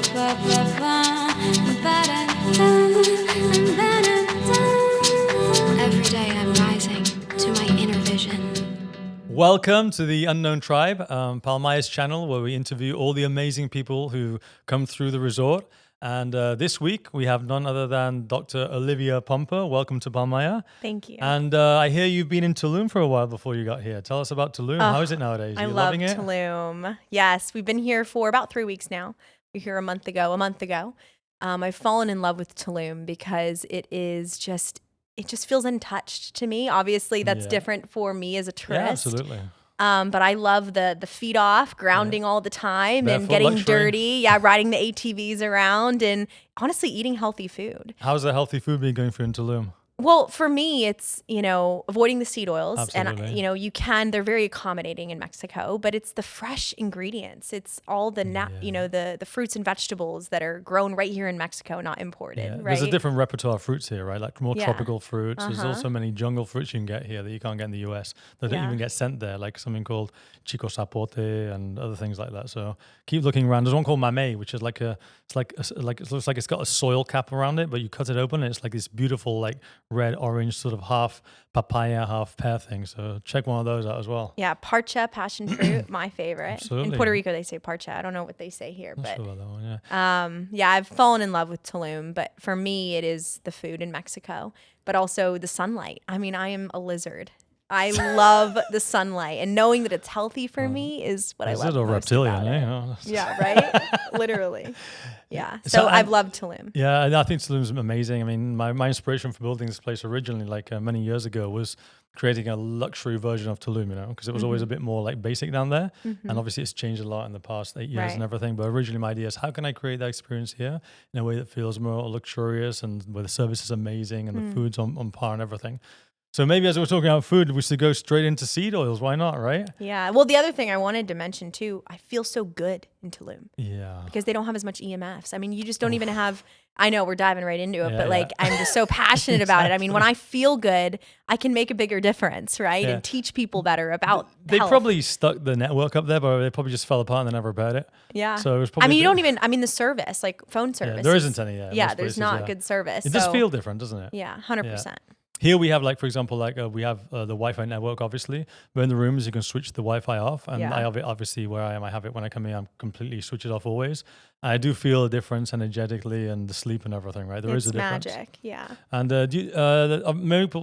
Every day I'm rising to my inner vision. Welcome to the Unknown Tribe, Palmaïa's channel, where we interview all the amazing people who come through the resort. And this week we have none other than Dr. Olivia Pompa. Welcome to Palmaïa. Thank you. And I hear you've been in Tulum for a while before you got here. Tell us about Tulum. How is it nowadays? I Are you love loving it? Tulum. Yes, we've been here for about 3 weeks now. We were here a month ago. I've fallen in love with Tulum because it just feels untouched to me. Obviously, that's different for me as a tourist. Yeah, absolutely. But I love the feet off, grounding all the time, Barefoot and getting luxury. dirty. Yeah, riding the ATVs around, and honestly eating healthy food. How's the healthy food been going for you in Tulum? Well, for me, it's, avoiding the seed oils. Absolutely. And, they're very accommodating in Mexico, but it's the fresh ingredients. It's all the, the fruits and vegetables that are grown right here in Mexico, not imported, right? There's a different repertoire of fruits here, right? Like more Yeah. tropical fruits. There's also many jungle fruits you can get here that you can't get in the US that don't even get sent there, like something called chico zapote and other things like that. So keep looking around. There's one called mamey, which is it looks like it's got a soil cap around it, but you cut it open and it's like this beautiful, like red, orange, sort of half papaya, half pear thing. So check one of those out as well. Yeah, parcha, passion fruit, my favorite. Absolutely. In Puerto Rico, they say parcha. I don't know what they say here, Not but sure about that one, I've fallen in love with Tulum. But for me, it is the food in Mexico, but also the sunlight. I mean, I am a lizard. I love the sunlight, and knowing that it's healthy for me is what I love. Is it a most reptilian, about it. eh? Yeah, right? Literally. Yeah. So I've loved Tulum. Yeah, I think Tulum's amazing. I mean, my inspiration for building this place originally, many years ago, was creating a luxury version of Tulum, because it was always a bit more like basic down there. And obviously it's changed a lot in the past 8 years and everything. But originally my idea is, how can I create that experience here in a way that feels more luxurious and where the service is amazing and the food's on par and everything. So maybe as we're talking about food, we should go straight into seed oils. Why not, right? Yeah. Well, the other thing I wanted to mention too, I feel so good in Tulum. Yeah. Because they don't have as much EMFs. I mean, you just don't even have, I know we're diving right into it, but I'm just so passionate about it. I mean, when I feel good, I can make a bigger difference, right? Yeah. And teach people better about They health. probably stuck the network up there, but they probably just fell apart and they never repaired it. Yeah. So it was probably the service, like phone service. there isn't any. Yeah, most there's places, not good service. It does feel different, doesn't it? Yeah, 100%. Here we have, for example, we have the Wi-Fi network, obviously. But in the rooms, you can switch the Wi-Fi off. And I have it, obviously, where I am, I have it when I come in, I'm completely switch it off always. I do feel a difference energetically and the sleep and everything, right? There is a difference. It's magic, yeah. And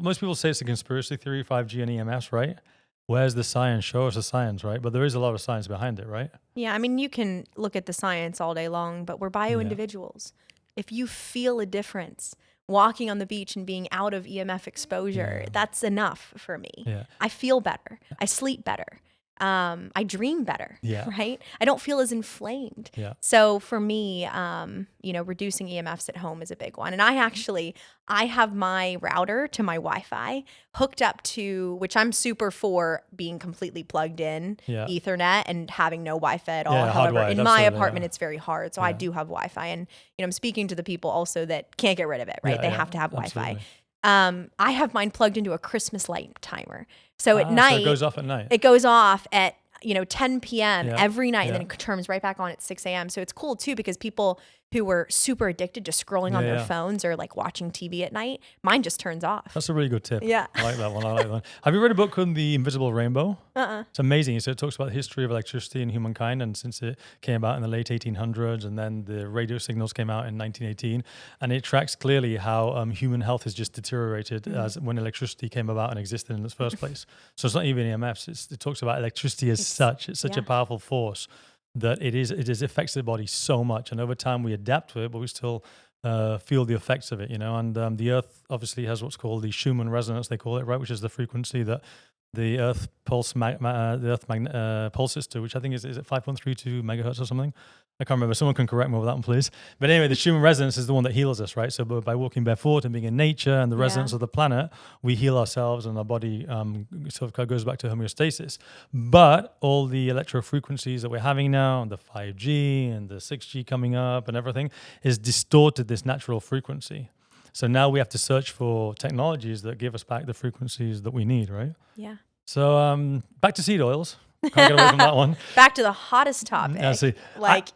most people say it's a conspiracy theory, 5G and EMFs, right? Where's the science? Show us the science, right? But there is a lot of science behind it, right? Yeah, I mean, you can look at the science all day long, but we're bio-individuals. If you feel a difference walking on the beach and being out of EMF exposure, that's enough for me. Yeah. I feel better. I sleep better. I dream better, right? I don't feel as inflamed. Yeah. So for me, reducing EMFs at home is a big one. And I have my router to my Wi-Fi hooked up to, which I'm super for being completely plugged in, Ethernet, and having no Wi-Fi at all. Yeah, However, hardwired, in my absolutely, apartment, it's very hard. So I do have Wi-Fi. And, I'm speaking to the people also that can't get rid of it, right? They have to have Wi-Fi. I have mine plugged into a Christmas light timer. So at night, so it goes off at night. It goes off at 10 p.m. every night, and Yeah. then it turns right back on at 6 a.m. So it's cool too, because people who were super addicted to scrolling on their phones or like watching TV at night, mine just turns off. That's a really good tip. Yeah. I like that one. Have you read a book called The Invisible Rainbow? It's amazing. So it talks about the history of electricity and humankind, and since it came about in the late 1800s, and then the radio signals came out in 1918, and it tracks clearly how human health has just deteriorated as when electricity came about and existed in its first place. So it's not even EMFs. It talks about electricity as such. It's such a powerful force that it affects the body so much, and over time we adapt to it, but we still feel the effects of it, And the Earth obviously has what's called the Schumann resonance, they call it, right, which is the frequency that the Earth pulses to, which I think is it 5.32 megahertz or something. I can't remember. Someone can correct me with that one, please. But anyway, the Schumann resonance is the one that heals us, right? So by walking barefoot and being in nature and the resonance of the planet, we heal ourselves, and our body sort of goes back to homeostasis. But all the electro frequencies that we're having now, and the 5G and the 6G coming up and everything, is distorted this natural frequency. So now we have to search for technologies that give us back the frequencies that we need, right? Yeah. So back to seed oils. Can't get away from that one. Back to the hottest topic,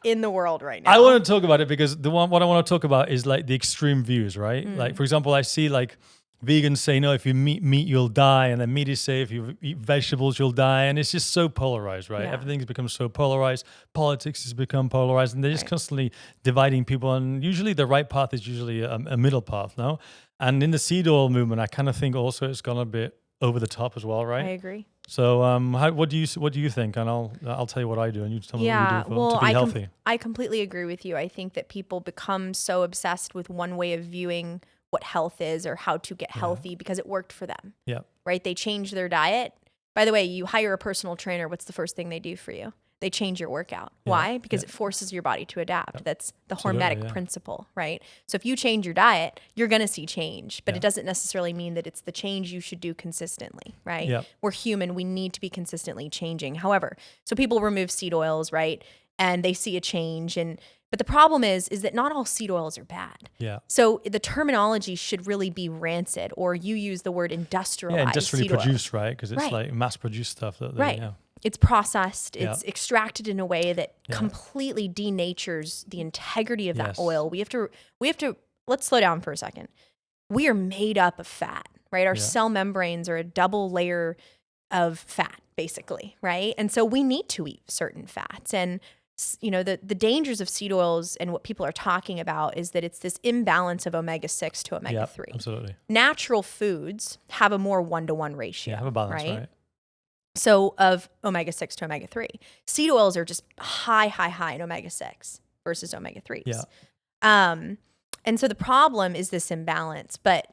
in the world right now. I want to talk about it because what I want to talk about is like the extreme views, right? Like, for example, I see like vegans say, no, if you eat meat, you'll die. And then meat is safe. If you eat vegetables, you'll die. And it's just so polarized, right? Yeah. Everything's become so polarized. Politics has become polarized. And they're just constantly dividing people. And usually the right path is usually a middle path, no? And in the seed oil movement, I kind of think also it's gone a bit over the top as well, right? I agree. So what do you think? And I'll tell you what I do, and you tell me what you do to be healthy. I completely agree with you. I think that people become so obsessed with one way of viewing what health is or how to get healthy because it worked for them. Yeah. Right? They change their diet. By the way, you hire a personal trainer, what's the first thing they do for you? They change your workout. Yeah. Why? Because it forces your body to adapt. Yeah. That's the hormetic principle, right? So if you change your diet, you're going to see change, but it doesn't necessarily mean that it's the change you should do consistently, right? Yeah. We're human. We need to be consistently changing. However, so people remove seed oils, right? And they see a change. But the problem is that not all seed oils are bad. Yeah. So the terminology should really be rancid, or you use the word industrialized. Yeah, industrially seed produced, oils. right? Because it's like mass-produced stuff. It's processed. It's extracted in a way that completely denatures the integrity of that oil. We have to. Let's slow down for a second. We are made up of fat, right? Our cell membranes are a double layer of fat, basically, right? And so we need to eat certain fats. And the dangers of seed oils and what people are talking about is that it's this imbalance of omega-6 to omega-3. Absolutely. Natural foods have a more 1-to-1 ratio. Yeah, have a balance, right? So of omega-6 to omega-3. Seed oils are just high in omega-6 versus omega-3s. Yeah. And so the problem is this imbalance. But,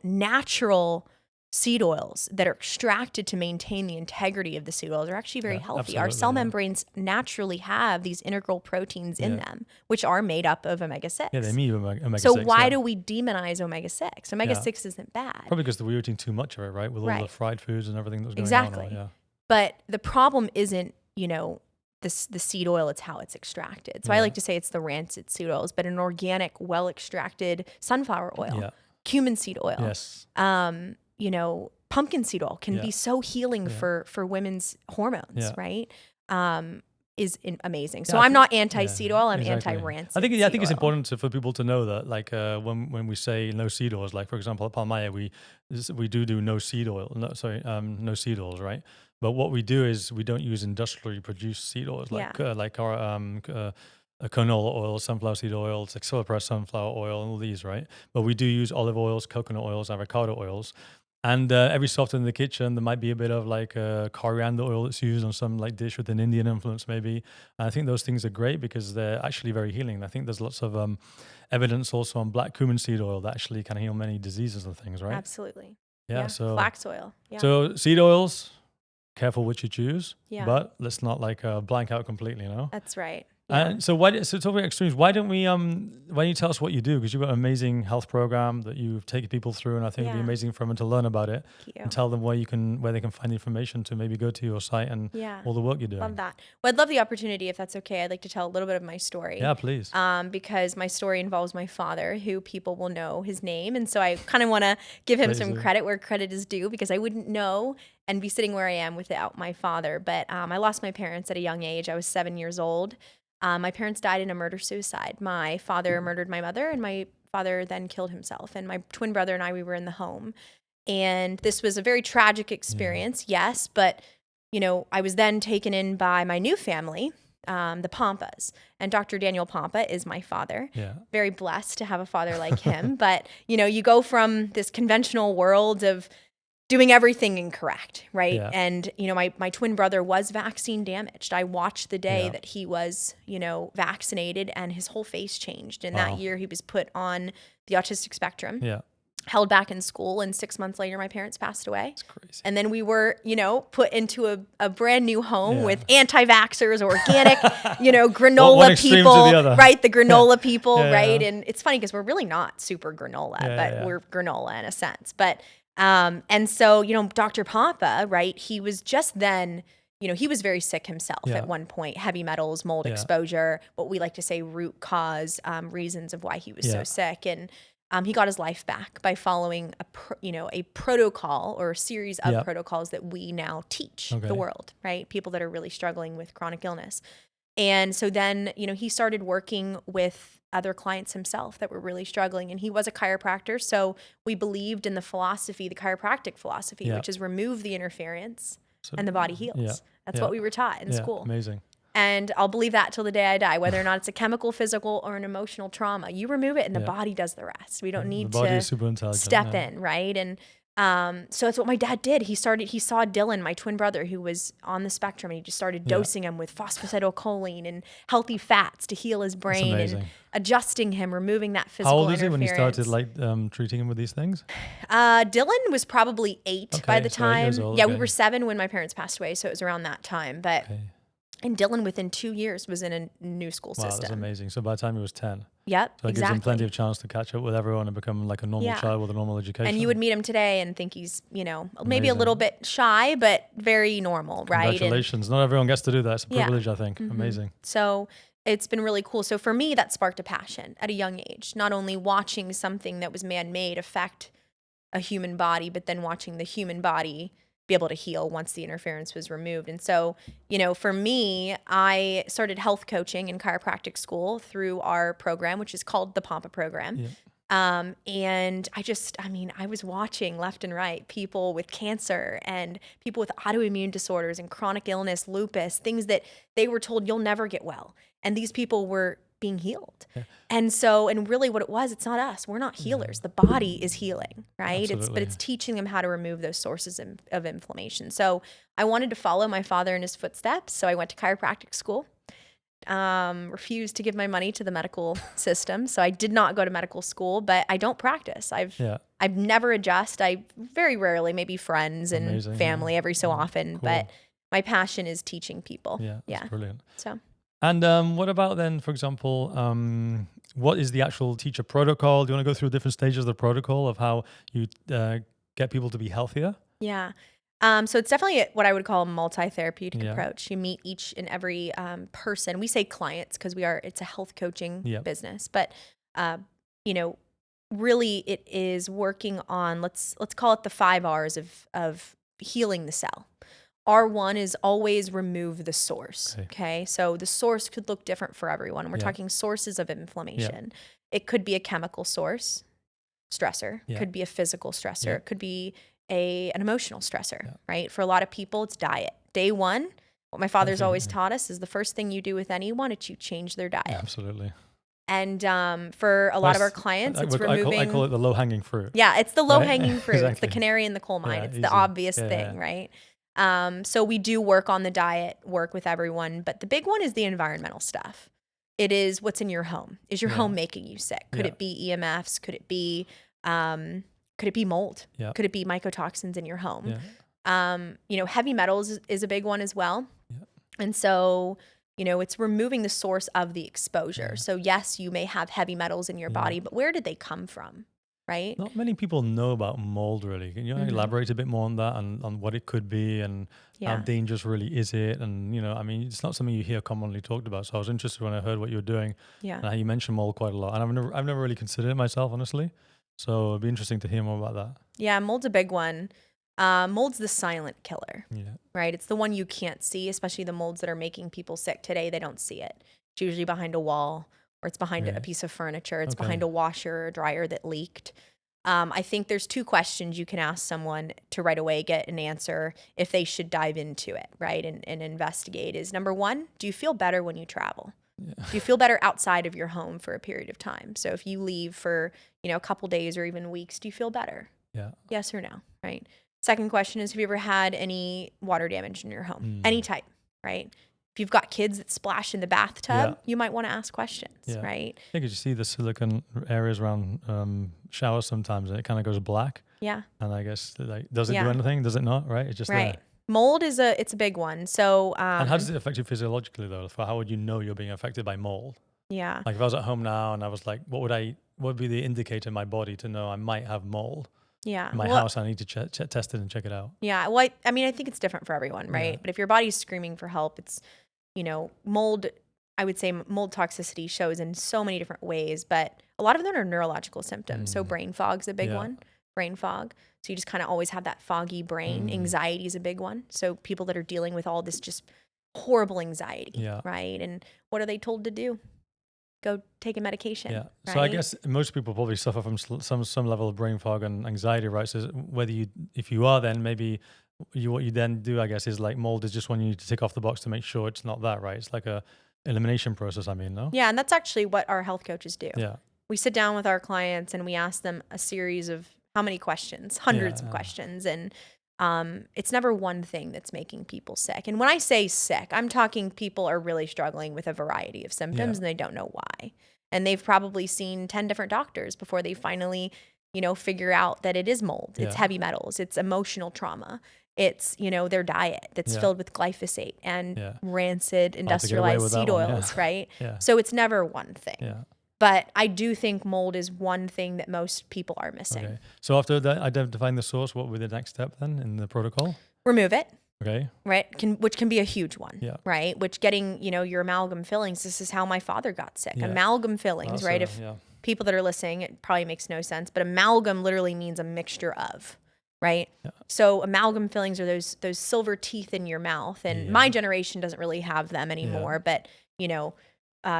natural seed oils that are extracted to maintain the integrity of the seed oils are actually very healthy. Our cell membranes naturally have these integral proteins in them, which are made up of omega-6. Yeah, they mean omega-6. So why do we demonize omega-6? Omega-6 isn't bad. Probably because we were eating too much of it, right? With all the fried foods and everything that was going on. Exactly. But the problem isn't, the seed oil, it's how it's extracted. So I like to say it's the rancid seed oils, but an organic, well-extracted sunflower oil, cumin seed oil. Yes. Pumpkin seed oil can be so healing for women's hormones, right? Is amazing. So I'm not anti-seed oil. I'm anti-rancid. I think it's important for people to know that, like when we say no seed oils, like for example at Palmaïa, we do no seed oil. No seed oils, right? But what we do is we don't use industrially produced seed oils like our canola oil, sunflower seed oils, accelera sunflower oil, and all these, right? But we do use olive oils, coconut oils, avocado oils. And every so often in the kitchen, there might be a bit of like coriander oil that's used on some like dish with an Indian influence maybe. And I think those things are great because they're actually very healing. I think there's lots of evidence also on black cumin seed oil that actually can heal many diseases and things, right? Absolutely. Yeah. So flax oil. Yeah. So seed oils, careful which you choose. Yeah. But let's not like blank out completely, That's right. Yeah. So talking about extremes, why don't you tell us what you do? Because you've got an amazing health program that you've taken people through, and I think it'd be amazing for them to learn about it and tell them where they can find the information to maybe go to your site and all the work you're doing. Love that. Well, I'd love the opportunity, if that's okay. I'd like to tell a little bit of my story. Yeah, please. Because my story involves my father, who people will know his name, and so I kind of want to give him some credit where credit is due, because I wouldn't know and be sitting where I am without my father. But I lost my parents at a young age. I was 7 years old. My parents died in a murder-suicide. My father murdered my mother, and my father then killed himself. And my twin brother and I, we were in the home. And this was a very tragic experience, yes, but, I was then taken in by my new family, the Pompas. And Dr. Daniel Pompa is my father. Yeah. Very blessed to have a father like him. But, you go from this conventional world of doing everything incorrect, right? Yeah. And, my twin brother was vaccine damaged. I watched the day that he was, vaccinated, and his whole face changed. And that year he was put on the autistic spectrum, held back in school, and 6 months later my parents passed away. That's crazy. And then we were, put into a brand new home with anti-vaxxers, organic, granola people, right? The granola people, right? And it's funny because we're really not super granola, but we're granola in a sense. But and so, Dr. Pompa, right, he was just then, he was very sick himself at one point, heavy metals, mold exposure, what we like to say root cause reasons of why he was so sick. And he got his life back by following a protocol or a series of protocols that we now teach the world, right? People that are really struggling with chronic illness. And so then, he started working with other clients himself that were really struggling. And he was a chiropractor. So we believed in the chiropractic philosophy, which is remove the interference and the body heals. That's what we were taught in school. Amazing. And I'll believe that till the day I die, whether or not it's a chemical, physical, or an emotional trauma. You remove it and the body does the rest. We don't need to step in, right? And so that's what my dad did. He saw Dylan, my twin brother, who was on the spectrum, and he just started dosing him with phosphatidylcholine and healthy fats to heal his brain and adjusting him, removing that physical How old is he interference. when you started treating him with these things? Dylan was probably 8 by the time. 8 years old, we were 7 when my parents passed away, so it was around that time. But and Dylan, within 2 years, was in a new school system. Wow, that's amazing. So by the time he was 10. Yep, so it gives him plenty of chance to catch up with everyone and become like a normal child with a normal education. And you would meet him today and think he's, maybe a little bit shy, but very normal, right? Congratulations. Not everyone gets to do that. It's a privilege, I think. Mm-hmm. Amazing. So it's been really cool. So for me, that sparked a passion at a young age, not only watching something that was man-made affect a human body, but then watching the human body be able to heal once the interference was removed. And so, for me, I started health coaching in chiropractic school through our program, which is called the Pompa program. Yeah. And I was watching left and right people with cancer and people with autoimmune disorders and chronic illness, lupus, things that they were told you'll never get well. And these people were being healed. Yeah. And really what it was, it's not us. We're not healers. The body is healing, right? Absolutely. It's teaching them how to remove those sources of inflammation. So I wanted to follow my father in his footsteps. So I went to chiropractic school, refused to give my money to the medical system. So I did not go to medical school, but I don't practice. I've never adjust. I very rarely, maybe friends and family every so often, cool. But my passion is teaching people. Yeah. That's brilliant. So. And what about then, for example, what is the actual teacher protocol? Do you want to go through different stages of the protocol of how you get people to be healthier? Yeah. So it's definitely what I would call a multi-therapeutic approach. You meet each and every person. We say clients because it's a health coaching business. But, really it is working on, let's call it the 5 R's of healing the cell. R1 is always remove the source, okay? So the source could look different for everyone. And we're talking sources of inflammation. It could be a chemical source, stressor. It could be a physical stressor. It could be an emotional stressor, right? For a lot of people, it's diet. Day one, what my father's always taught us is the first thing you do with anyone is you change their diet. Yeah, absolutely. And for a lot of our clients, it's removing... I call it the low-hanging fruit. Yeah, it's the low-hanging fruit. Exactly. It's the canary in the coal mine. It's easy. the obvious thing, right? So we do work on the diet, work with everyone, but the big one is the environmental stuff. It is what's in your home. Is your home making you sick? Could it be EMFs? Could it be mold? Yeah. Could it be mycotoxins in your home? Yeah. Heavy metals is a big one as well. Yeah. And so, it's removing the source of the exposure. Yeah. So yes, you may have heavy metals in your body, but where did they come from? Right? Not many people know about mold, really. Can you elaborate a bit more on that and on what it could be and how dangerous really is it? And, it's not something you hear commonly talked about. So I was interested when I heard what you were doing and how you mentioned mold quite a lot. And I've never really considered it myself, honestly. So it'd be interesting to hear more about that. Yeah, mold's a big one. Mold's the silent killer, right? It's the one you can't see, especially the molds that are making people sick today. They don't see it. It's usually behind a wall. Or it's behind a piece of furniture. It's behind a washer or dryer that leaked. I think there's 2 questions you can ask someone to right away get an answer if they should dive into it, right, and investigate is, number 1, do you feel better when you travel? Yeah. Do you feel better outside of your home for a period of time? So if you leave for, a couple days or even weeks, do you feel better? Yeah. Yes or no, right? Second question is, have you ever had any water damage in your home? Any type, right? If you've got kids that splash in the bathtub, you might want to ask questions, right? I think you see the silicone areas around showers sometimes, and it kind of goes black. Yeah. And I guess, does it do anything? Does it not? Right? It's just there. Mold it's a big one. So, and how does it affect you physiologically, though? How would you know you're being affected by mold? Yeah. Like if I was at home now and I was like, what would be the indicator in my body to know I might have mold? Yeah. In my house, I need to test it and check it out. Yeah. Well, I think it's different for everyone, right? Yeah. But if your body's screaming for help, it's, mold I would say mold toxicity shows in so many different ways, but a lot of them are neurological symptoms. So brain fog's a big one, brain fog. So you just kind of always have that foggy brain. Anxiety is a big one. So people that are dealing with all this just horrible anxiety, right? And what are they told to do? Go take a medication. Yeah. Right? So I guess most people probably suffer from some level of brain fog and anxiety, right? So if you are, then maybe what you then do, I guess, is like mold is just one you need to tick off the box to make sure it's not that, right? It's like a elimination process. I mean, no? Yeah, and that's actually what our health coaches do. Yeah. We sit down with our clients and we ask them a series of how many questions? Hundreds of questions, and it's never one thing that's making people sick. And when I say sick, I'm talking people are really struggling with a variety of symptoms and they don't know why. And they've probably seen 10 different doctors before they finally, figure out that it is mold. It's heavy metals. It's emotional trauma. It's, their diet that's filled with glyphosate and rancid industrialized seed oils, right? Yeah. So it's never one thing. Yeah. But I do think mold is one thing that most people are missing. Okay. So after that, identifying the source, what would be the next step then in the protocol? Remove it. Okay. Right. Which can be a huge one. Yeah. Right. Which getting, your amalgam fillings. This is how my father got sick. Amalgam fillings, right? If people that are listening, it probably makes no sense, but amalgam literally means a mixture of, right? Yeah. So amalgam fillings are those silver teeth in your mouth. And my generation doesn't really have them anymore, but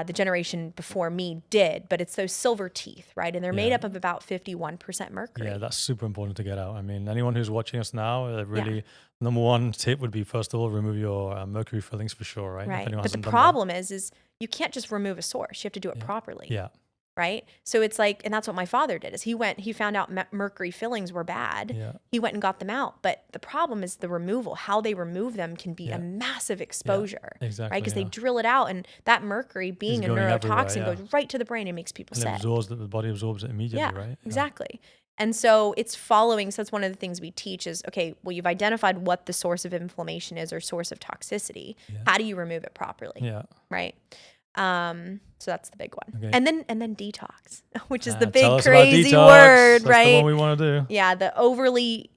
the generation before me did, but it's those silver teeth, right? And they're made up of about 51% mercury. Yeah, that's super important to get out. I mean, anyone who's watching us now, really, number one tip would be, first of all, remove your mercury fillings for sure, right? Right. But the problem is you can't just remove a source. You have to do it properly. Yeah. Right. So it's like, and that's what my father did, is he found out mercury fillings were bad. Yeah. He went and got them out. But the problem is the removal. How they remove them can be a massive exposure. Yeah, exactly. Right. Because they drill it out, and that mercury, being a neurotoxin, goes right to the brain and makes people sick. The body absorbs it immediately, right? Exactly. And so it's following. So that's one of the things we teach is, okay, well, you've identified what the source of inflammation is or source of toxicity. Yeah. How do you remove it properly? Yeah. Right. So that's the big one. Okay. And then detox, which is the big crazy word, right? That's the one we want to do. Yeah, the overly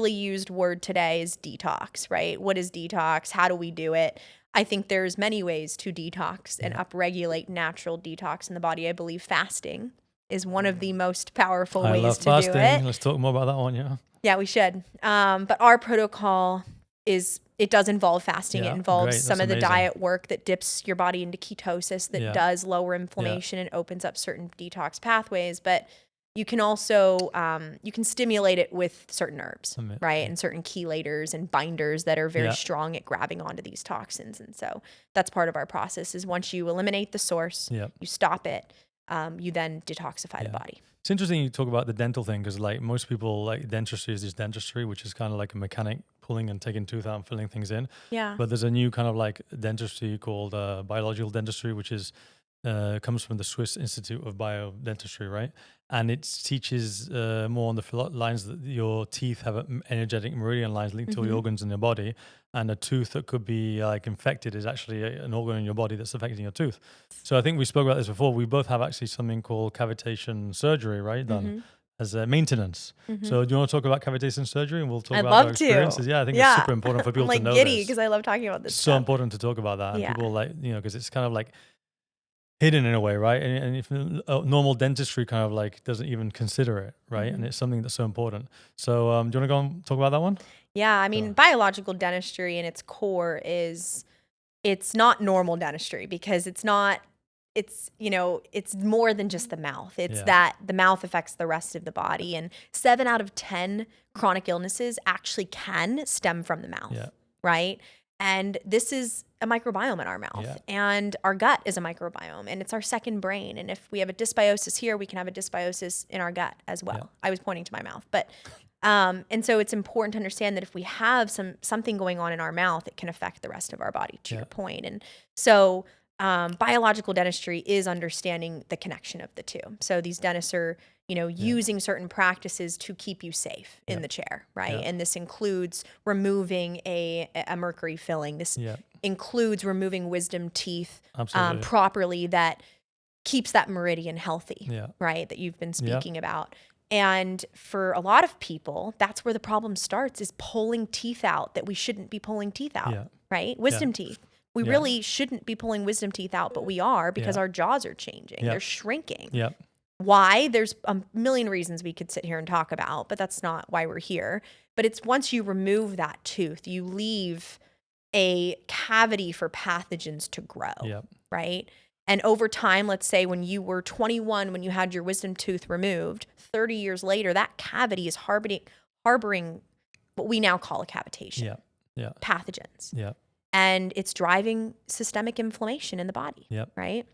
used word today is detox, right? What is detox? How do we do it? I think there's many ways to detox and upregulate natural detox in the body. I believe fasting is one of the most powerful ways to do it. Let's talk more about that one, yeah. Yeah, we should. But our protocol it does involve fasting. It involves some of the diet work that dips your body into ketosis that does lower inflammation and opens up certain detox pathways. But you can also, you can stimulate it with certain herbs, right? And certain chelators and binders that are very strong at grabbing onto these toxins. And so that's part of our process, is once you eliminate the source, you stop it, you then detoxify the body. It's interesting you talk about the dental thing, because like most people, like dentistry is just dentistry, which is kind of like a mechanic pulling and taking tooth out and filling things in. Yeah. But there's a new kind of like dentistry called biological dentistry, which is comes from the Swiss Institute of Biodentistry, right? And it teaches more on the lines that your teeth have energetic meridian lines linked to all the organs in your body, and a tooth that could be like infected is actually an organ in your body that's affecting your tooth. So I think we spoke about this before. We both have actually something called cavitation surgery, right? Done as a maintenance. So do you want to talk about cavitation surgery, and we'll talk about our experiences? Yeah, I think it's super important for people to know this. I'm like giddy because I love talking about this so stuff. Important to talk about that. And people because it's kind of like hidden in a way, right? And if normal dentistry kind of like doesn't even consider it, right? And it's something that's so important. So do you want to go and talk about that one? Yeah, I mean, biological dentistry in its core it's not normal dentistry, because it's more than just the mouth. It's that the mouth affects the rest of the body, and 7 out of 10 chronic illnesses actually can stem from the mouth, right? And this is a microbiome in our mouth, and our gut is a microbiome, and it's our second brain. And if we have a dysbiosis here, we can have a dysbiosis in our gut as well. Yeah. I was pointing to my mouth, but and so it's important to understand that if we have something going on in our mouth, it can affect the rest of our body, to your point. And so biological dentistry is understanding the connection of the two. So these dentists are, using certain practices to keep you safe in the chair, right? Yeah. And this includes removing a mercury filling. This includes removing wisdom teeth properly, that keeps that meridian healthy, right? That you've been speaking about. And for a lot of people, that's where the problem starts, is pulling teeth out that we shouldn't be pulling teeth out, right? Wisdom teeth. We really shouldn't be pulling wisdom teeth out, but we are because our jaws are changing. They're shrinking. Yep. Why? There's a million reasons we could sit here and talk about, but that's not why we're here. But it's once you remove that tooth, you leave a cavity for pathogens to grow, right? And over time, let's say when you were 21, when you had your wisdom tooth removed, 30 years later, that cavity is harboring what we now call a cavitation, pathogens. And it's driving systemic inflammation in the body, right?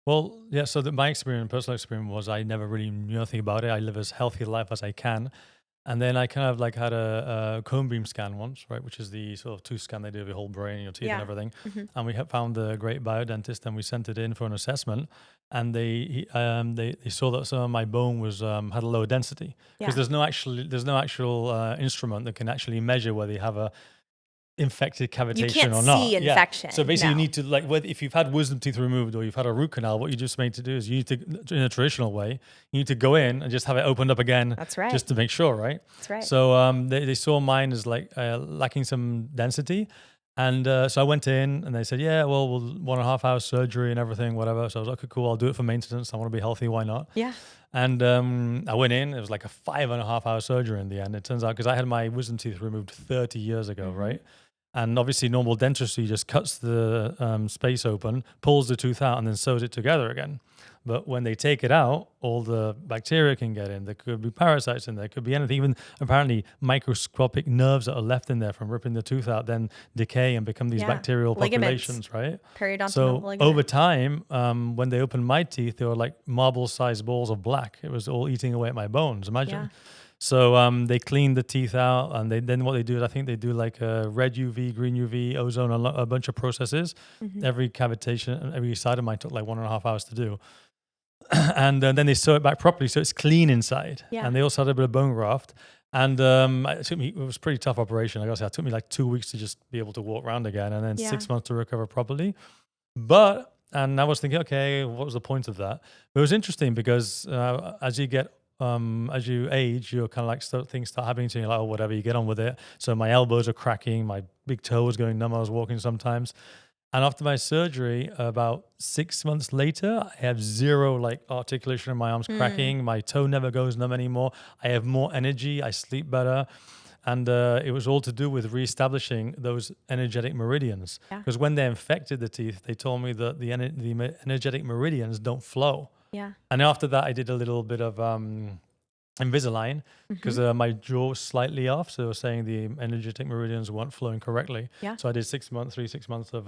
Well, so my personal experience was I never really knew anything about it. I live as healthy a life as I can. And then I kind of like had a cone beam scan once, right, which is the sort of tooth scan they do of your whole brain and your teeth and everything. And we found a great biodentist, and we sent it in for an assessment. And they saw that some of my bone was had a lower density because there's no actual instrument that can actually measure whether you have a infected cavitation or not. You can't see infection. So basically, you need to if you've had wisdom teeth removed or you've had a root canal, what you just need to do is you need to, in a traditional way, you need to go in and just have it opened up again. That's right. Just to make sure, right? That's right. So they saw mine as lacking some density. And so I went in and they said, we'll 1.5 hours surgery and everything, whatever. So I was like, okay, cool, I'll do it for maintenance. I want to be healthy. Why not? Yeah. And I went in, it was like a 5.5 hour surgery in the end. It turns out because I had my wisdom teeth removed 30 years ago, right? And obviously normal dentistry just cuts the space open, pulls the tooth out and then sews it together again. But when they take it out, all the bacteria can get in. There could be parasites in there. Could be anything. Even apparently microscopic nerves that are left in there from ripping the tooth out then decay and become these bacterial populations, right? Periodontal so ligaments. Over time, when they opened my teeth, they were like marble-sized balls of black. It was all eating away at my bones. Imagine. So they clean the teeth out, and then what they do is I think they do like a red UV, green UV, ozone, a bunch of processes. Every cavitation, every side of mine took like 1.5 hours to do. And then they sew it back properly so it's clean inside. And they also had a bit of bone graft. And it was a pretty tough operation. Like I said, it took me like 2 weeks to just be able to walk around again, and then 6 months to recover properly. And I was thinking, okay, what was the point of that? But it was interesting because as you age, you're kind of like things start happening to you. Like, oh, whatever, you get on with it. So my elbows are cracking, my big toe was going numb. I was walking sometimes. And after my surgery, about 6 months later, I have zero like articulation in my arms cracking. My toe never goes numb anymore. I have more energy. I sleep better. And it was all to do with reestablishing those energetic meridians. Because when they infected the teeth, they told me that the energetic meridians don't flow. And after that, I did a little bit of Invisalign because my jaw was slightly off. So they were saying the energetic meridians weren't flowing correctly. So I did 6 months of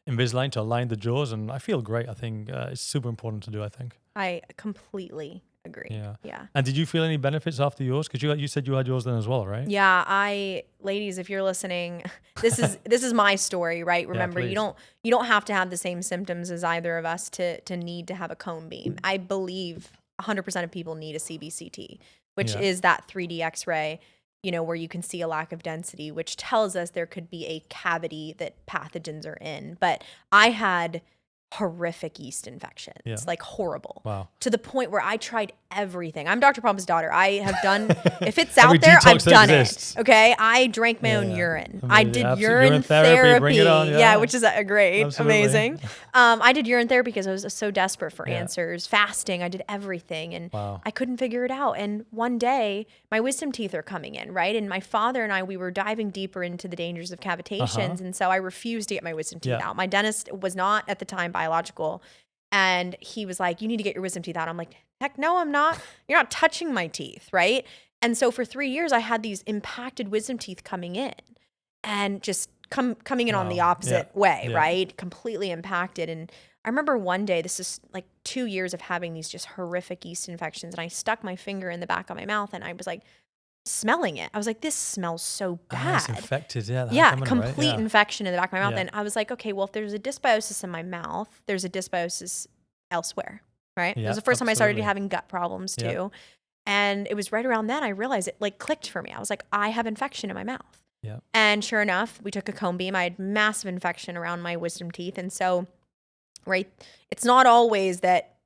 Invisalign to align the jaws, and I feel great. I think it's super important to do, I think. I completely agree. Yeah. And did you feel any benefits after yours? Because you said you had yours then as well, right? Yeah, ladies, if you're listening, this is my story, right? Remember, you don't have to have the same symptoms as either of us to need to have a cone beam. I believe 100% of people need a CBCT, which is that 3D X-ray, where you can see a lack of density, which tells us there could be a cavity that pathogens are in. But I had horrific yeast infections, like horrible. Wow. To the point where I tried everything. I'm Dr. Pompa's daughter. I have done, if it's out there, I've done it. Okay. I drank my own urine. Amazing. I did urine therapy. Bring it on, which is great. Absolutely. Amazing. I did urine therapy because I was so desperate for answers. Fasting. I did everything. And I couldn't figure it out. And one day my wisdom teeth are coming in, right? And my father and I, we were diving deeper into the dangers of cavitations. And so I refused to get my wisdom teeth out. My dentist was not at the time biological. And he was like, you need to get your wisdom teeth out. I'm like, heck no, I'm not. You're not touching my teeth, right? And so for 3 years, I had these impacted wisdom teeth coming in and just coming in on the opposite way, right? Completely impacted. And I remember one day, this is like 2 years of having these just horrific yeast infections. And I stuck my finger in the back of my mouth and I was like, smelling it. I was like, this smells so bad. It's infected, complete infection in the back of my mouth. And I was like, okay, well, if there's a dysbiosis in my mouth, there's a dysbiosis elsewhere, right? It was the first time I started having gut problems too. And it was right around then I realized it like clicked for me. I was like, I have infection in my mouth. And sure enough, we took a cone beam. I had massive infection around my wisdom teeth. And so, right, it's not always that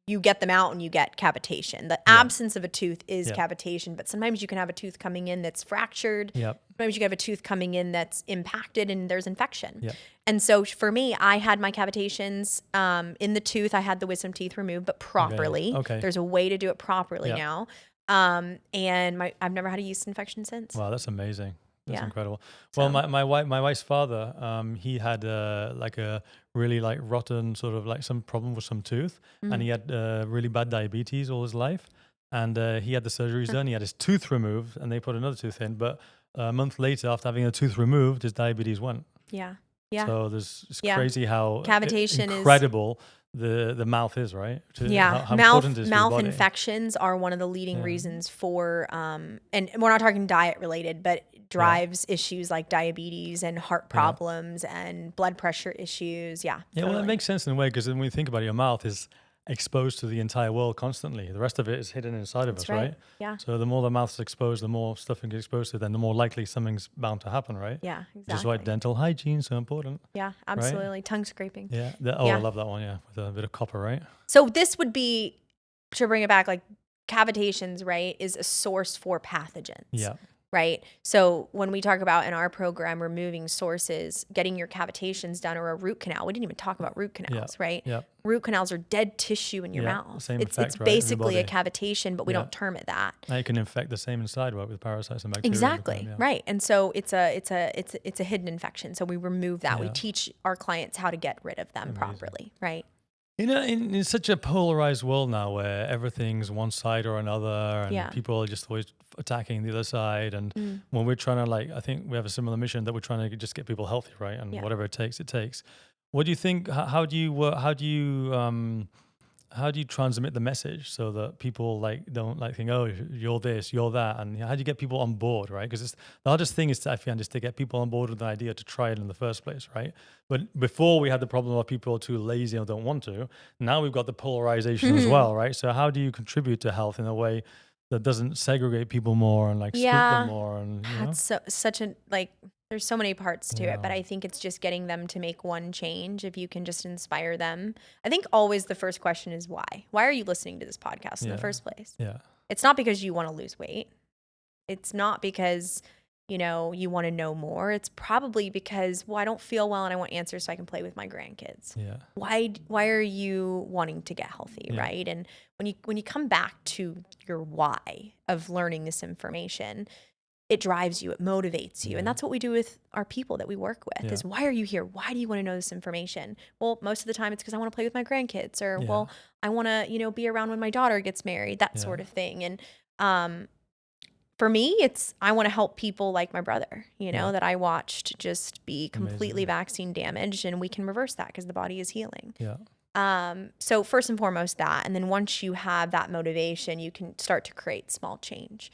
you get them out and you get cavitation. The absence of a tooth is cavitation, but sometimes you can have a tooth coming in that's fractured. Sometimes you can have a tooth coming in that's impacted and there's infection. And so for me, I had my cavitations in the tooth. I had the wisdom teeth removed, but properly. Okay. There's a way to do it properly now. And I've never had a yeast infection since. Wow, that's amazing. That's incredible. Well, my wife's father, he had like a really like rotten sort of like some problem with some tooth, and he had really bad diabetes all his life, and he had the surgeries done. He had his tooth removed, and they put another tooth in. But a month later, after having a tooth removed, his diabetes went. Yeah. So it's crazy how cavitation incredible the mouth is, right? How mouth infections are one of the leading reasons for and we're not talking diet related, but drives issues like diabetes and heart problems and blood pressure issues. Well, it makes sense in a way, because when we think about it, your mouth is exposed to the entire world constantly. The rest of it is hidden inside of us, right? So the more the mouth's exposed, the more stuff it gets exposed to, then the more likely something's bound to happen, right? Exactly. Which is why dental hygiene is so important. Absolutely. Right? Tongue scraping. I love that one, with a bit of copper, right? So this would be, to bring it back, like cavitations, right, is a source for pathogens. Right. So when we talk about in our program removing sources, getting your cavitations done, or a root canal, we didn't even talk about root canals, right? Root canals are dead tissue in your mouth. Same it's effect, basically a cavitation, but we don't term it that. Now you can infect the same inside, right, with parasites and bacteria. Exactly. Right. And so it's a hidden infection. So we remove that. We teach our clients how to get rid of them properly. Right. You know, in such a polarized world now where everything's one side or another, and people are just always attacking the other side, and when we're trying to, like, I think we have a similar mission that we're trying to just get people healthy, right? And whatever it takes, it takes. What do you think? How do you transmit the message so that people like don't like think, oh, you're this, you're that, and how do you get people on board, right? Because the hardest thing is I find is to get people on board with the idea to try it in the first place, right? But before we had the problem of people are too lazy or don't want to. Now we've got the polarization as well, right? So how do you contribute to health in a way that doesn't segregate people more and like split them more? And that's such a there's so many parts to it, but I think it's just getting them to make one change. If you can just inspire them. I think always the first question is why? Why are you listening to this podcast in the first place? It's not because you want to lose weight. It's not because, you want to know more. It's probably because, I don't feel well and I want answers so I can play with my grandkids. Why are you wanting to get healthy, right? And when you come back to your why of learning this information, it drives you, it motivates you. And that's what we do with our people that we work with is, why are you here? Why do you want to know this information? Well, most of the time it's because I want to play with my grandkids, or, I want to, be around when my daughter gets married, that sort of thing. And for me, I want to help people like my brother, that I watched just be completely vaccine damaged, and we can reverse that because the body is healing. So first and foremost that, and then once you have that motivation, you can start to create small change.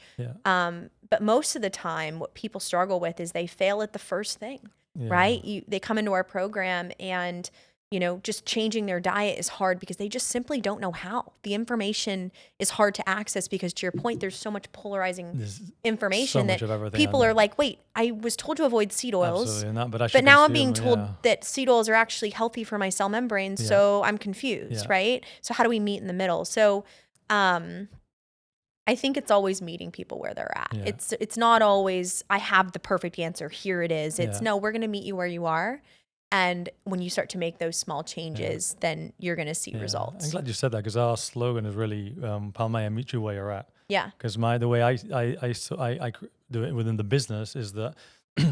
But most of the time what people struggle with is they fail at the first thing, right? They come into our program and, just changing their diet is hard because they just simply don't know how. The information is hard to access because, to your point, there's so much polarizing information that people are like, wait, I was told to avoid seed oils, but now I'm being told that seed oils are actually healthy for my cell membrane, so I'm confused, right? So how do we meet in the middle? So I think it's always meeting people where they're at. It's not always, I have the perfect answer, here it is. It's no, we're going to meet you where you are. And when you start to make those small changes, then you're going to see results. I'm glad you said that, because our slogan is really Palmaïa, meet you where you're at. Because the way I do it within the business is that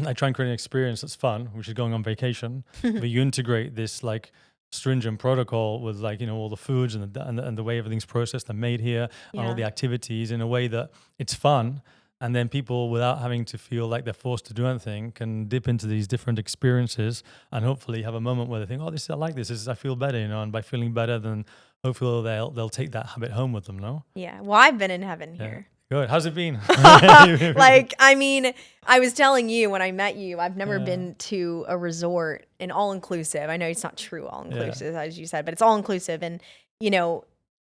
I try and create an experience that's fun, which is going on vacation, but you integrate this like stringent protocol with all the foods and the way everything's processed and made here, and all the activities in a way that it's fun. And then people, without having to feel like they're forced to do anything, can dip into these different experiences and hopefully have a moment where they think, oh, I like this. I feel better, and by feeling better, then hopefully they'll take that habit home with them, no? Yeah. Well, I've been in heaven here. Good. How's it been? I was telling you when I met you, I've never been to a resort in all-inclusive. I know it's not true all-inclusive, as you said, but it's all-inclusive. And,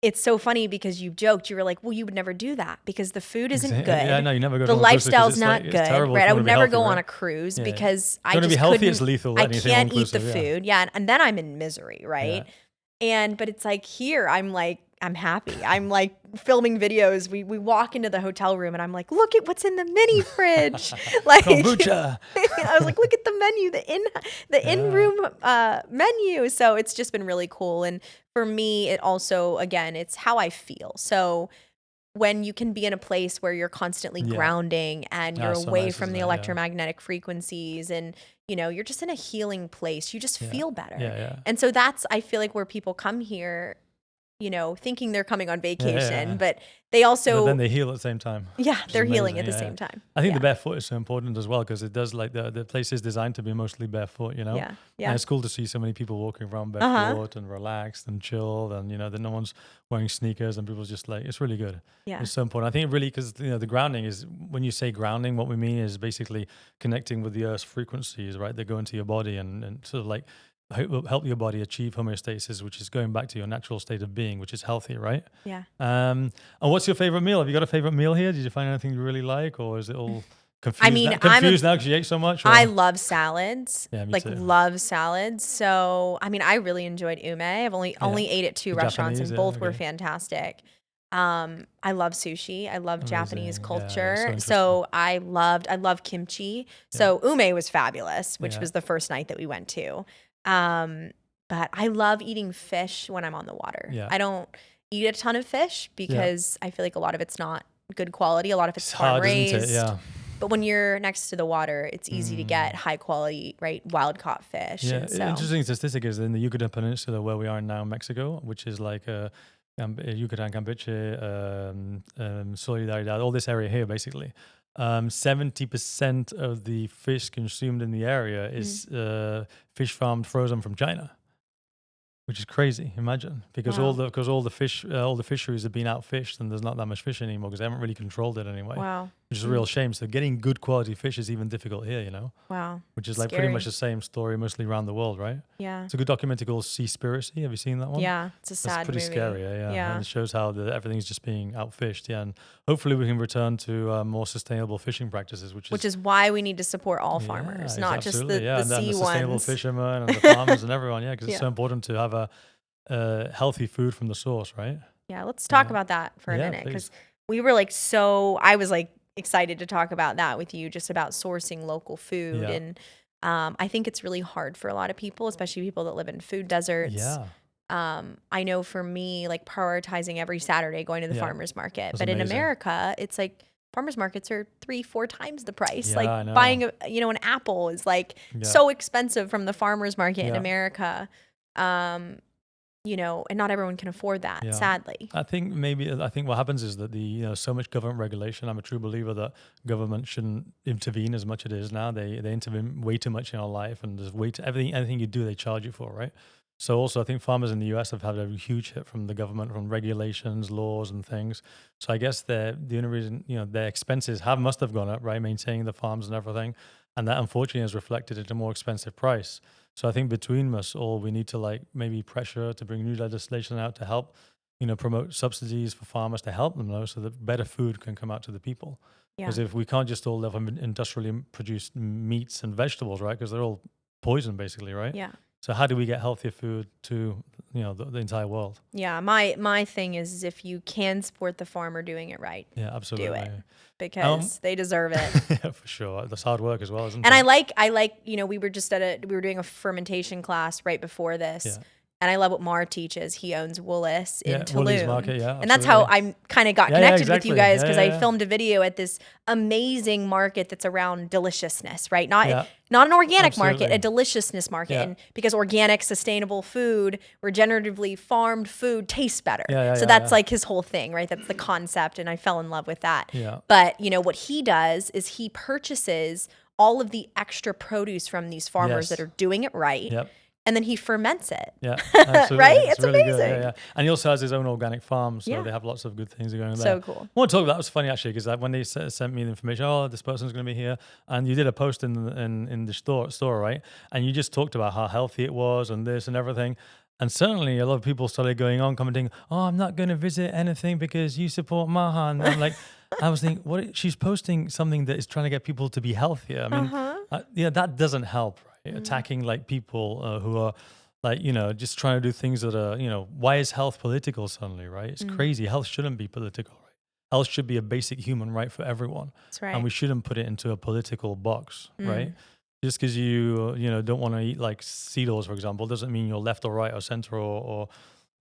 it's so funny because you joked, you were like, well, you would never do that because the food isn't good. Yeah, no, you never go to the lifestyle's not good, right? I would never go on a cruise because I just be healthy, it's lethal. I can't eat the food. And then I'm in misery, right? But it's like here, I'm happy. I'm like filming videos. We walk into the hotel room and I'm like, look at what's in the mini fridge. Like Kombucha. I was like, look at the menu, the in-room menu. So it's just been really cool. And for me, it also, again, it's how I feel. So when you can be in a place where you're constantly grounding and you're so away nice, from isn't the it? electromagnetic frequencies and, you're just in a healing place, you just feel better. Yeah. And so that's, I feel like, where people come here, thinking they're coming on vacation, but they also, But then they heal at the same time. they're healing at amazing. the same time. I think the barefoot is so important as well because it does like the place is designed to be mostly barefoot, Yeah. And it's cool to see so many people walking around barefoot and relaxed and chilled, and that no one's wearing sneakers, and people's just like, it's really good. Yeah. It's so important. I think really because the grounding is, when you say grounding, what we mean is basically connecting with the earth's frequencies, right? That go into your body and sort of like help your body achieve homeostasis, which is going back to your natural state of being, which is healthy, right? Yeah. And what's your favorite meal? Have you got a favorite meal here? Did you find anything you really like, or is it all confused? I mean, confused now because you ate so much? Or? I love salads. Yeah, me like too. love salads. So I mean, I really enjoyed ume. I've only ate at 2 The restaurants, Japanese, and both were fantastic. I love sushi. I love Japanese culture. So I love kimchi. So ume was fabulous, which was the first night that we went to. But I love eating fish when I'm on the water. Yeah. I don't eat a ton of fish because I feel like a lot of it's not good quality. A lot of it's farm hard, raised. isn't it? Yeah. But when you're next to the water, it's easy to get high quality, right, wild caught fish. Yeah, And so, interesting statistic is in the Yucatan Peninsula, where we are now, Mexico, which is like Yucatan, Campeche, Solidaridad, all this area here, basically. 70% of the fish consumed in the area is fish farmed frozen from China. Which is crazy, imagine, because all the fisheries have been outfished, and there's not that much fish anymore because they haven't really controlled it anyway. Wow. Which is a real shame. So getting good quality fish is even difficult here, Wow. Which is like pretty much the same story mostly around the world, right? Yeah. It's a good documentary called Seaspiracy. Have you seen that one? Yeah, it's a sad movie. It's pretty scary, yeah. And it shows how everything's just being outfished, and hopefully we can return to more sustainable fishing practices, which is why we need to support all farmers, not just the sea and the sustainable ones. fishermen and the farmers and everyone, because it's so important to have a healthy food from the source, right? Yeah, let's talk about that for a minute, because we were I was excited to talk about that with you, just about sourcing local food. And I think it's really hard for a lot of people, especially people that live in food deserts. I know for me, like prioritizing every Saturday going to the farmer's market. That's but amazing. in America, it's like farmers markets are 3-4 times the price. Yeah, like buying an apple is like so expensive from the farmer's market in America. And not everyone can afford that, sadly. I think what happens is that so much government regulation. I'm a true believer that government shouldn't intervene as much as it is now. They intervene way too much in our life, and there's anything you do, they charge you for, right? So also, I think farmers in the US have had a huge hit from the government, from regulations, laws, and things. So I guess the only reason, their expenses must have gone up, right? Maintaining the farms and everything. And that unfortunately has reflected in a more expensive price. So I think between us all, we need to maybe pressure to bring new legislation out to help, promote subsidies for farmers to help them so that better food can come out to the people. Because if we can't just all live on industrially produced meats and vegetables, right? Because they're all poison basically, right? Yeah. So how do we get healthier food to the entire world? Yeah, my thing is if you can support the farmer doing it right, absolutely, do it because they deserve it. Yeah, for sure. That's hard work as well, isn't it? And I like we were just we were doing a fermentation class right before this. Yeah. And I love what Mar teaches. He owns Woollis in Tulum. Woolies Market, and that's how I kind of got connected with you guys, because I filmed a video at this amazing market that's around deliciousness, right? Not an organic market, a deliciousness market. And because organic, sustainable food, regeneratively farmed food tastes better. So that's like his whole thing, right? That's the concept. And I fell in love with that. Yeah. But, what he does is he purchases all of the extra produce from these farmers that are doing it right. Yep. And then he ferments it. Yeah, absolutely. Right? It's It's really amazing. good. Yeah. And he also has his own organic farm, so they have lots of good things going on there. So cool. I want to talk about that. Was funny actually, because when they sent me the information, this person's going to be here, and you did a post in the store, right? And you just talked about how healthy it was and this and everything. And certainly a lot of people started going on commenting, I'm not going to visit anything because you support Maha. And I'm like, I was thinking, she's posting something that is trying to get people to be healthier. I mean, that doesn't help, right? Attacking people who are like, just trying to do things that are, why is health political suddenly, right? It's crazy. Health shouldn't be political, right? Health should be a basic human right for everyone. That's right. And we shouldn't put it into a political box, right? Just because you don't want to eat like seed oils, for example, doesn't mean you're left or right or center or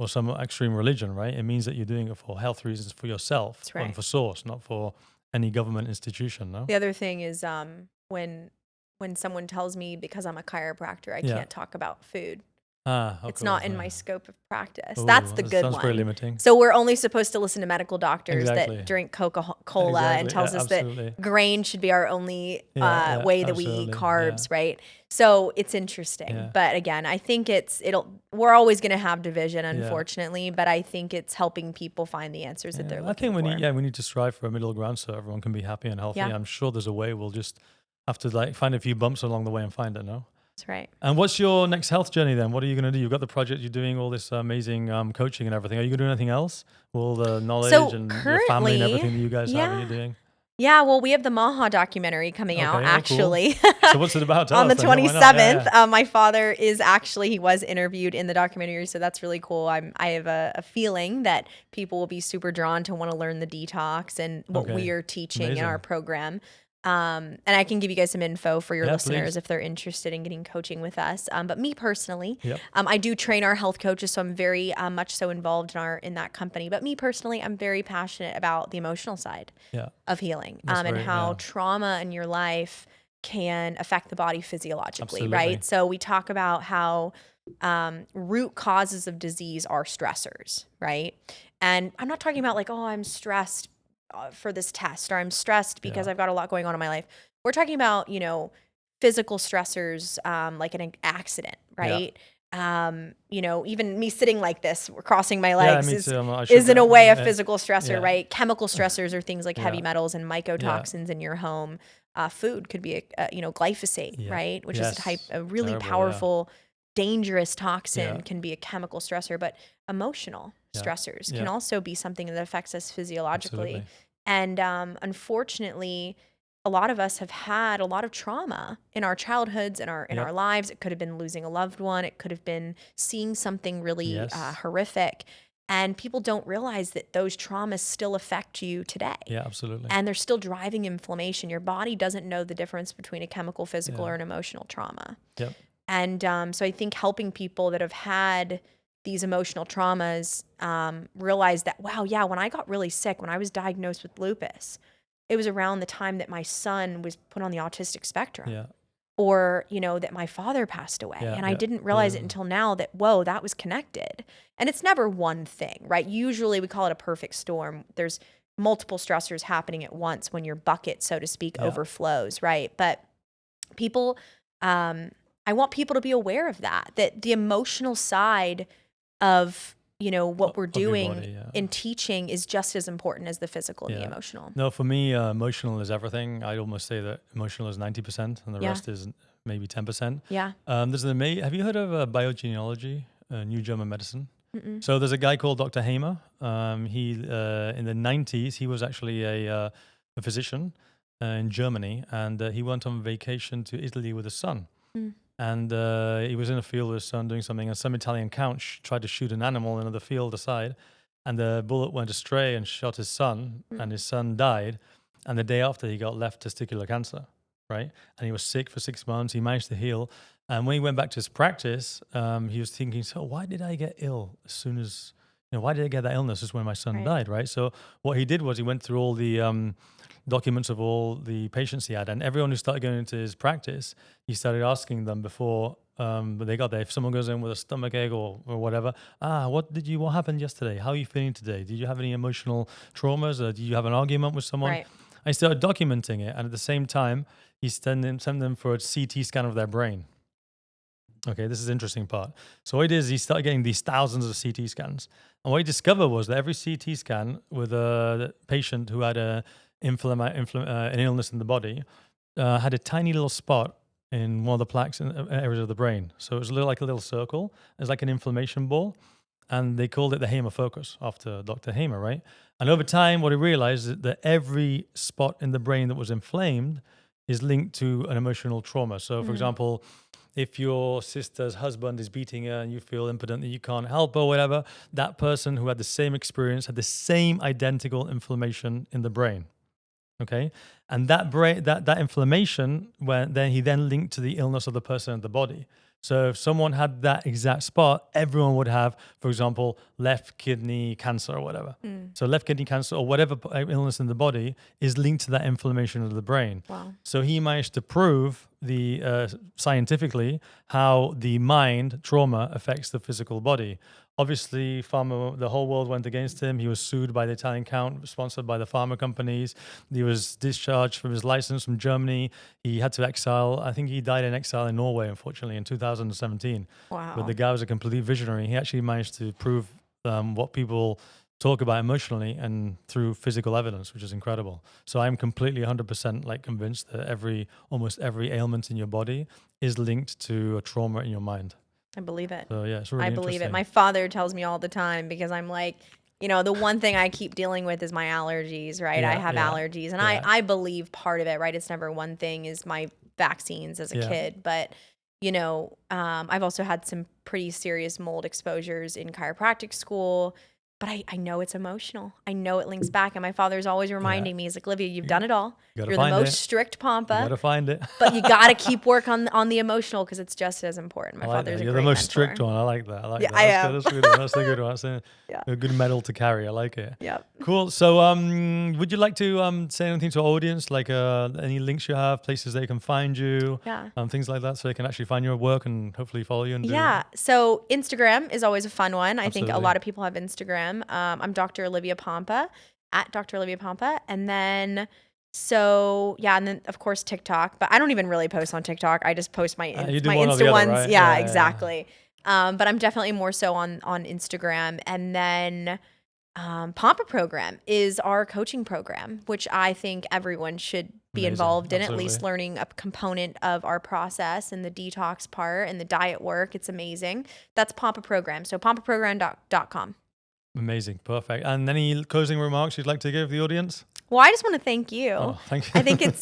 some extreme religion, right? It means that you're doing it for health reasons for yourself. That's right. And for source, not for any government institution, no? The other thing is when someone tells me because I'm a chiropractor, I can't talk about food. It's not in my scope of practice. Ooh, That's the good sounds one. very limiting. So we're only supposed to listen to medical doctors Exactly. that drink Coca-Cola and tells us that grain should be our only way that we eat carbs, right? So it's interesting. But again, I think we're always going to have division, unfortunately, but I think it's helping people find the answers that they're looking for. I think we need to strive for a middle ground so everyone can be happy and healthy. I'm sure there's a way. We'll just have to like find a few bumps along the way and find it, no? That's right. And what's your next health journey then? What are you going to do? You've got the project, you're doing all this amazing coaching and everything. Are you going to do anything else? All the knowledge and your family and everything that you guys have that you're doing? Yeah, well, we have the Maha documentary coming out, actually. Cool. So what's it about? On the 27th. My father he was interviewed in the documentary, so that's really cool. I have a feeling that people will be super drawn to want to learn the detox and what we are teaching in our program. And I can give you guys some info for your listeners if they're interested in getting coaching with us. But me personally, I do train our health coaches, so I'm very much so involved in that company. But me personally, I'm very passionate about the emotional side of healing and how trauma in your life can affect the body physiologically, right? So we talk about how root causes of disease are stressors, right? And I'm not talking about like, oh, I'm stressed for this test, or I'm stressed because I've got a lot going on in my life. We're talking about, physical stressors, like an accident, right? Even me sitting like this, crossing my legs is in a way a physical stressor, right? Chemical stressors are things like heavy metals and mycotoxins in your home. Food could be glyphosate, right? Which is a really terrible, powerful, dangerous toxin, can be a chemical stressor, but emotional stressors can also be something that affects us physiologically. Absolutely. And unfortunately, a lot of us have had a lot of trauma in our childhoods and in our lives. It could have been losing a loved one. It could have been seeing something really horrific. And people don't realize that those traumas still affect you today. Yeah, absolutely. And they're still driving inflammation. Your body doesn't know the difference between a chemical, physical, or an emotional trauma. Yep. And so I think helping people that have had these emotional traumas realize that, wow, when I got really sick, when I was diagnosed with lupus, it was around the time that my son was put on the autistic spectrum. Yeah. Or, that my father passed away. And I didn't realize it until now that, whoa, that was connected. And it's never one thing, right? Usually we call it a perfect storm. There's multiple stressors happening at once when your bucket, so to speak, overflows, right? But people, I want people to be aware of that the emotional side of what we're doing in teaching is just as important as the physical and the emotional. No, for me, emotional is everything. I'd almost say that emotional is 90% and the rest is maybe 10%. Yeah. There's have you heard of biogenealogy, New German medicine? Mm-mm. So there's a guy called Dr. Hamer. He in the 90s, he was actually a physician in Germany, and he went on vacation to Italy with his son. Mm. And he was in a field with his son doing something, and some Italian count tried to shoot an animal in the field aside, and the bullet went astray and shot his son, and his son died. And the day after, he got left testicular cancer, right? And he was sick for 6 months. He managed to heal. And when he went back to his practice, he was thinking, so why did I get ill as soon as, why did I get that illness just when my son died, right? So what he did was he went through all the documents of all the patients he had, and everyone who started going into his practice, he started asking them before they got there, if someone goes in with a stomach ache or whatever, what happened yesterday? How are you feeling today? Did you have any emotional traumas, or did you have an argument with someone? Right. I started documenting it, and at the same time, he sent them for a CT scan of their brain. Okay, this is the interesting part. So what he did is he started getting these thousands of CT scans, and what he discovered was that every CT scan with a patient who had an illness in the body had a tiny little spot in one of the plaques in areas of the brain. So it was like a little circle. It's like an inflammation ball. And they called it the Hamer focus after Dr. Hamer, right? And over time, what he realized is that every spot in the brain that was inflamed is linked to an emotional trauma. So, for example, if your sister's husband is beating her and you feel impotent that you can't help or whatever, that person who had the same experience had the same identical inflammation in the brain. Okay, and that inflammation, then he linked to the illness of the person in the body. So if someone had that exact spot, everyone would have, for example, left kidney cancer or whatever. So left kidney cancer or whatever illness in the body is linked to that inflammation of the brain. Wow. So he managed to prove scientifically how the mind trauma affects the physical body. Obviously, the whole world went against him. He was sued by the Italian count, sponsored by the pharma companies. He was discharged from his license from Germany. He had to exile. I think he died in exile in Norway, unfortunately, in 2017. Wow. But the guy was a complete visionary. He actually managed to prove what people talk about emotionally and through physical evidence, which is incredible. So I'm completely 100% like convinced that almost every ailment in your body is linked to a trauma in your mind. I believe it. So yeah, it's really interesting. I believe it. My father tells me all the time because I'm like, the one thing I keep dealing with is my allergies, right? I have allergies, and I believe part of it, right? It's number one thing is my vaccines as a kid, but I've also had some pretty serious mold exposures in chiropractic school. But I know it's emotional. I know it links back. And my father's always reminding me, he's like, Olivia, you've done it all. You're the most strict Pompa. You got to find it. But you got to keep work on the emotional because it's just as important. My father's a great You're the most mentor. strict one. I like that. Yeah, I am. That's a good one. That's a good one. That's a good medal to carry. I like it. Yep. Cool. So would you like to say anything to our audience, like any links you have, places they can find you, things like that, so they can actually find your work and hopefully follow you? So Instagram is always a fun one. I think a Absolutely. lot of people have Instagram. I'm Dr. Olivia Pompa, at Dr. Olivia Pompa. And then, and then of course TikTok, but I don't even really post on TikTok. I just post my Insta ones. Right? Yeah, exactly. But I'm definitely more so on Instagram. And then Pompa Program is our coaching program, which I think everyone should be involved in, at least learning a component of our process and the detox part and the diet work. It's amazing. That's Pompa Program. So pompaprogram.com. Amazing. Perfect. And any closing remarks you'd like to give the audience? Well, I just want to thank you. Oh, thank you.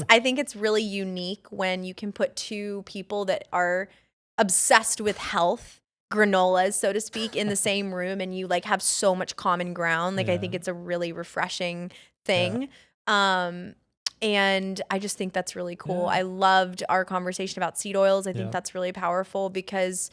I think it's really unique when you can put two people that are obsessed with health, granolas, so to speak, in the same room, and you like have so much common ground. Like I think it's a really refreshing thing. And I just think that's really cool. I loved our conversation about seed oils. I think that's really powerful because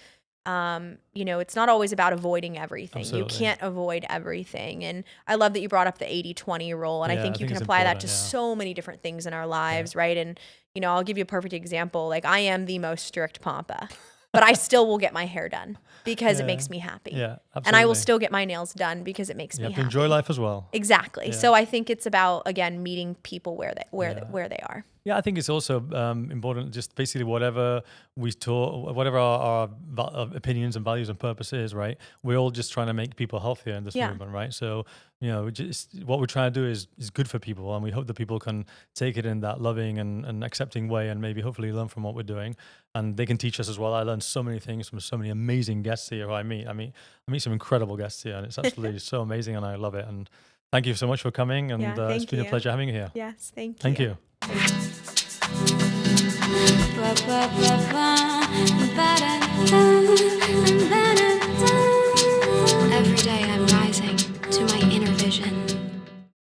it's not always about avoiding everything. Absolutely. You can't avoid everything. And I love that you brought up the 80-20 rule. And I think you can apply that to so many different things in our lives, right? And, I'll give you a perfect example. Like I am the most strict Pompa, but I still will get my hair done because it makes me happy. Yeah, absolutely. And I will still get my nails done because it makes me happy. Enjoy life as well. Exactly. Yeah. So I think it's about, again, meeting people where they are. Yeah, I think it's also important, just basically whatever we talk, whatever our opinions and values and purpose is, right? We're all just trying to make people healthier in this movement, right? So, just what we're trying to do is good for people. And we hope that people can take it in that loving and accepting way and maybe hopefully learn from what we're doing. And they can teach us as well. I learned so many things from so many amazing guests here who I meet some incredible guests here, and it's absolutely so amazing, and I love it. And thank you so much for coming, and it's been a pleasure having you here. Yes, thank you. Thank you. Ba, ba, ba, ba.